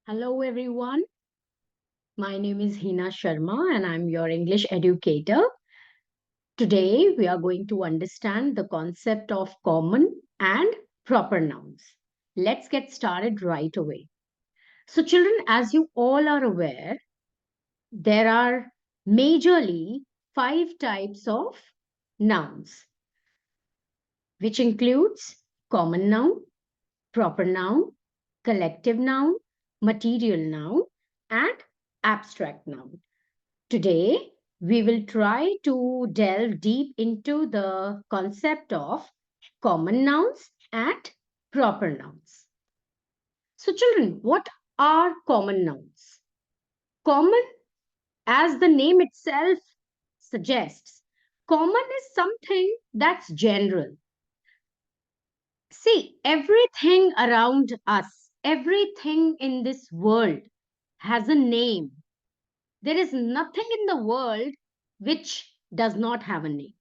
Hello, everyone. My name is Hina Sharma, and I'm your English educator. Today, we are going to understand the concept of common and proper nouns. Let's get started right away. So, children, as you all are aware, there are majorly five types of nouns, which includes common noun, proper noun, collective noun, material noun, and abstract noun. Today, we will try to delve deep into the concept of common nouns and proper nouns. So, children, what are common nouns? Common, as the name itself suggests, common is something that's general. See, everything around us, everything in this world has a name. There is nothing in the world which does not have a name,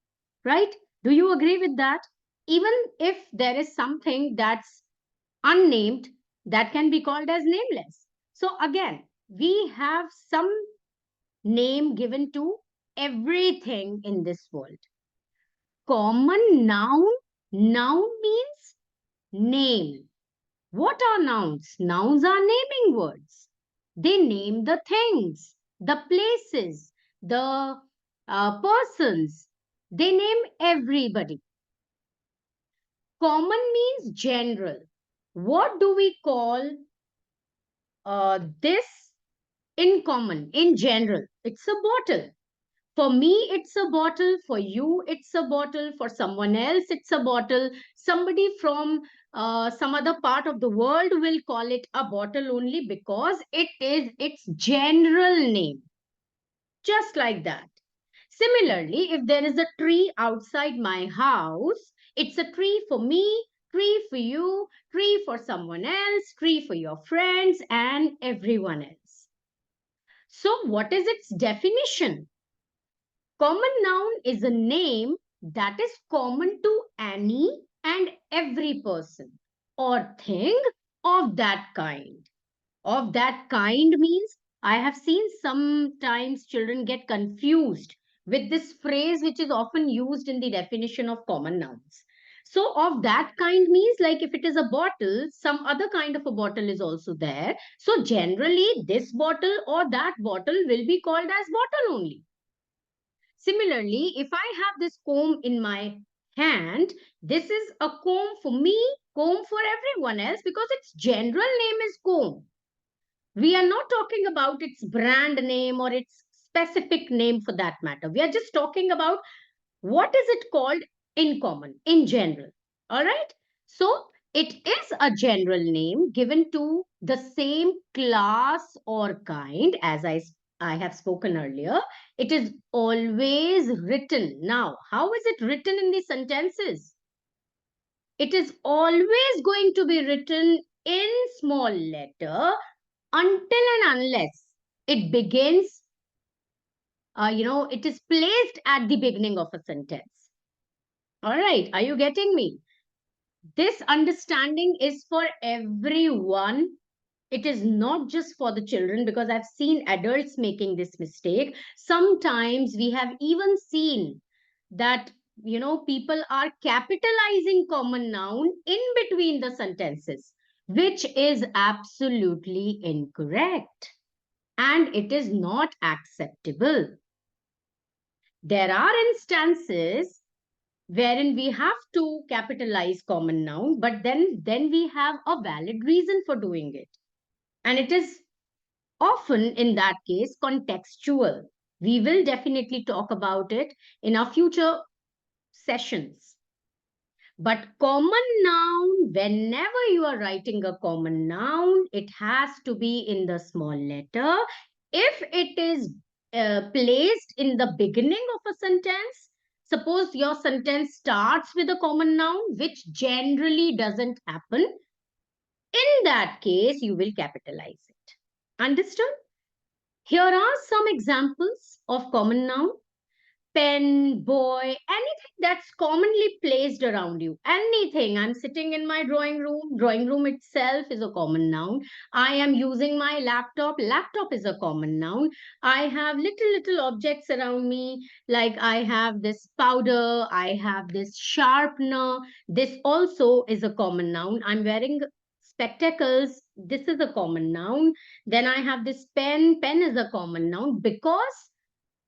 right? Do you agree with that? Even if there is something that's unnamed, that can be called as nameless. So, again, we have some name given to everything in this world. Common noun, noun means name. What are nouns? Nouns are naming words. They name the things, the places, the persons. They name everybody. Common means general. What do we call this in common, in general? It's a bottle. For me, it's a bottle. For you, it's a bottle. For someone else, it's a bottle. Somebody from some other part of the world will call it a bottle only because it is its general name. Just like that. Similarly, if there is a tree outside my house, it's a tree for me, tree for you, tree for someone else, tree for your friends, and everyone else. So, what is its definition? Common noun is a name that is common to any and every person or thing of that kind. Of that kind means I have seen sometimes children get confused with this phrase which is often used in the definition of common nouns. So, of that kind means like if it is a bottle, some other kind of a bottle is also there. So, generally, this bottle or that bottle will be called as bottle only. Similarly, if I have this comb in my hand, this is a comb for me, comb for everyone else because its general name is comb. We are not talking about its brand name or its specific name for that matter. We are just talking about what is it called in common, in general. All right. So it is a general name given to the same class or kind as I have spoken earlier. It is always written. Now, how is it written in the sentences? It is always going to be written in small letter until and unless it begins, it is placed at the beginning of a sentence. All right, are you getting me? This understanding is for everyone. It is not just for the children because I've seen adults making this mistake. Sometimes we have even seen that, people are capitalizing common noun in between the sentences, which is absolutely incorrect and it is not acceptable. There are instances wherein we have to capitalize common noun, but then we have a valid reason for doing it. And it is often in that case contextual. We will definitely talk about it in our future sessions. But common noun, whenever you are writing a common noun, it has to be in the small letter. If it is placed in the beginning of a sentence, suppose your sentence starts with a common noun, which generally doesn't happen, in that case, you will capitalize it. Understood? Here are some examples of common noun. pen, boy, anything that's commonly placed around you. Anything. I'm sitting in my drawing room. Drawing room itself is a common noun. I am using my laptop. Laptop is a common noun. I have little objects around me. Like I have this powder. I have this sharpener. This also is a common noun. I'm wearing spectacles. This is a common noun. Then I have this pen. Pen is a common noun because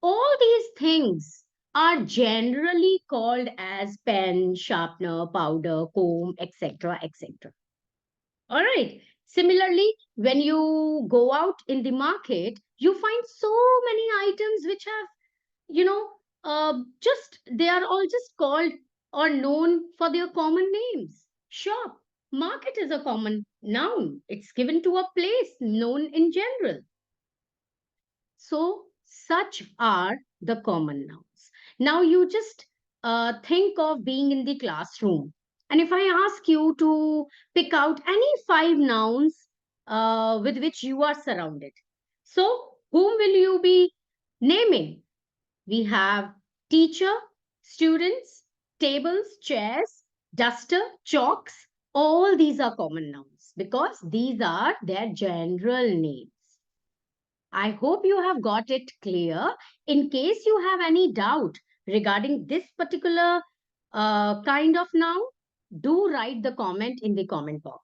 all these things are generally called as pen, sharpener, powder, comb, etc., etc. All right. Similarly, when you go out in the market, you find so many items which have, you know, just they are all just called or known for their common names. Shop, market is a common noun. It's given to a place known in general. So, such are the common nouns. Now, you just think of being in the classroom. And if I ask you to pick out any five nouns with which you are surrounded, so whom will you be naming? We have teacher, students, tables, chairs, duster, chalks. All these are common nouns because these are their general names. I hope you have got it clear. In case you have any doubt regarding this particular kind of noun, do write the comment in the comment box.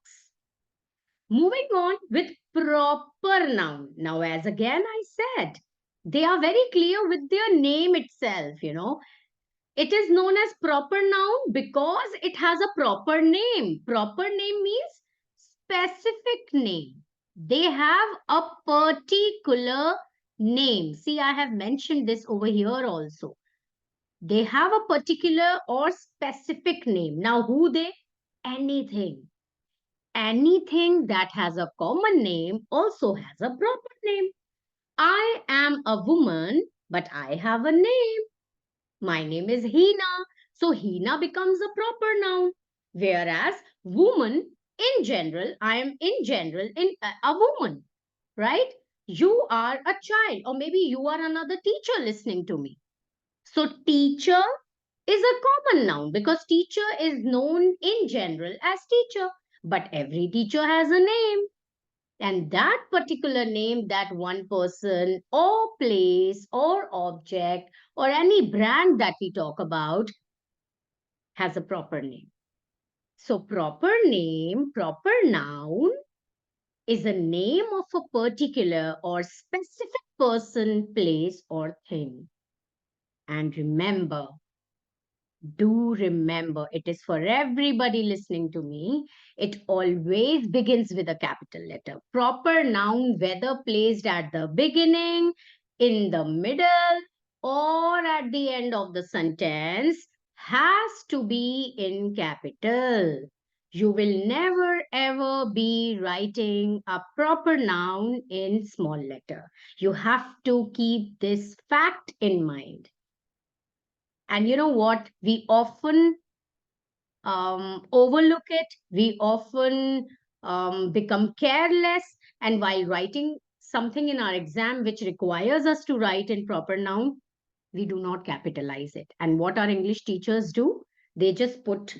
Moving on with proper noun. Now, as again I said, they are very clear with their name itself. It is known as proper noun because it has a proper name. Proper name means specific name. They have a particular name. See, I have mentioned this over here also. They have a particular or specific name. Now, who they? Anything. Anything that has a common name also has a proper name. I am a woman, but I have a name. My name is Hina. So Hina becomes a proper noun. Whereas woman in general, I am in general a woman, right? You are a child, or maybe you are another teacher listening to me. So teacher is a common noun because teacher is known in general as teacher, but every teacher has a name. And that particular name, that one person or place or object or any brand that we talk about has a proper name. So, proper name, proper noun is a name of a particular or specific person, place, or thing. And remember, do remember, it is for everybody listening to me. It always begins with a capital letter. Proper noun, whether placed at the beginning, in the middle, or at the end of the sentence, has to be in capital. You will never ever be writing a proper noun in small letter. You have to keep this fact in mind. And you know what? We often overlook it. We often become careless. And while writing something in our exam which requires us to write in proper noun, we do not capitalize it. And what our English teachers do, they just put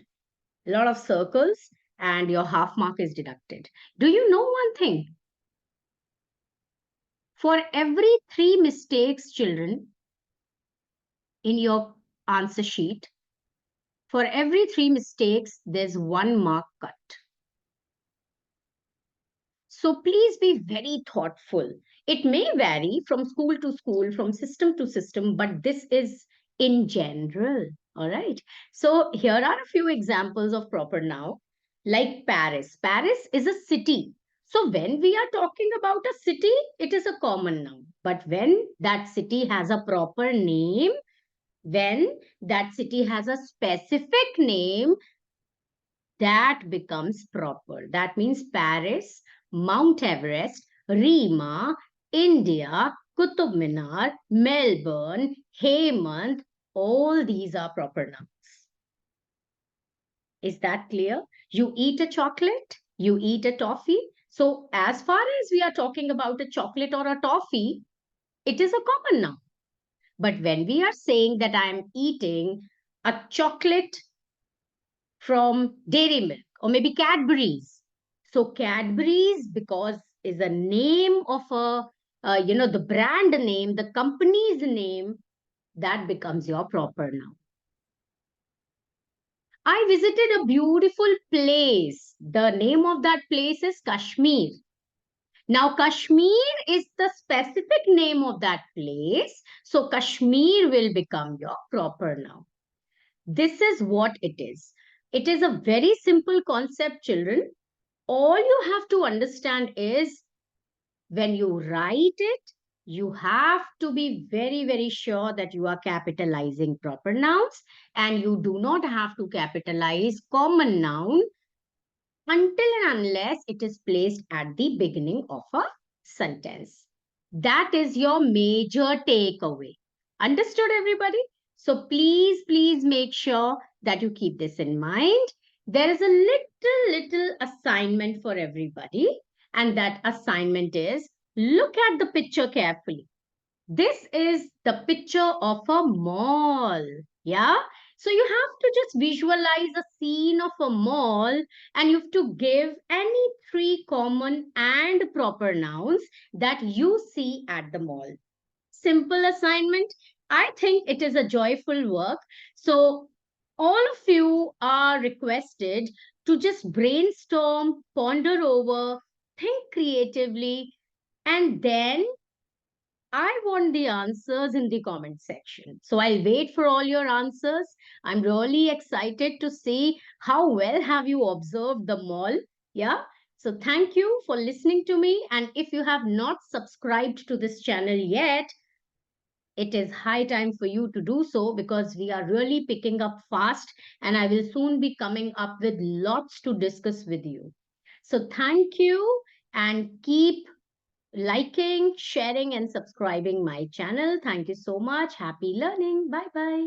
a lot of circles and your half mark is deducted. Do you know one thing? For every three mistakes, children, in your answer sheet, for every three mistakes, there's one mark cut. So please be very thoughtful. It may vary from school to school, from system to system, but this is in general. All right. So here are a few examples of proper noun, like Paris. Paris is a city. So when we are talking about a city, it is a common noun. But when that city has a proper name, when that city has a specific name, that becomes proper. That means Paris, Mount Everest, Rima, India, Qutub Minar, Melbourne, Hemant, all these are proper nouns. Is that clear? You eat a chocolate, you eat a toffee. So, as far as we are talking about a chocolate or a toffee, it is a common noun. But when we are saying that I am eating a chocolate from dairy milk or maybe Cadbury's. So Cadbury's, because is a name of a the brand name, the company's name, that becomes your proper noun. I visited a beautiful place. The name of that place is Kashmir. Now, Kashmir is the specific name of that place. So, Kashmir will become your proper noun. This is what it is. It is a very simple concept, children. All you have to understand is when you write it, you have to be very, very sure that you are capitalizing proper nouns, and you do not have to capitalize common noun until and unless it is placed at the beginning of a sentence. That is your major takeaway. Understood, everybody? So please, please make sure that you keep this in mind. There is a little assignment for everybody, and that assignment is look at the picture carefully. This is the picture of a mall. Yeah. So you have to just visualize a scene of a mall, and you have to give any three common and proper nouns that you see at the mall. Simple assignment. I think it is a joyful work. So all of you are requested to just brainstorm, ponder over, think creatively, and then I want the answers in the comment section. So I'll wait for all your answers. I'm really excited to see how well have you observed the mall. Yeah. So thank you for listening to me. And if you have not subscribed to this channel yet, it is high time for you to do so because we are really picking up fast and I will soon be coming up with lots to discuss with you. So thank you and keep liking, sharing, and subscribing my channel. Thank you so much. Happy learning. Bye bye.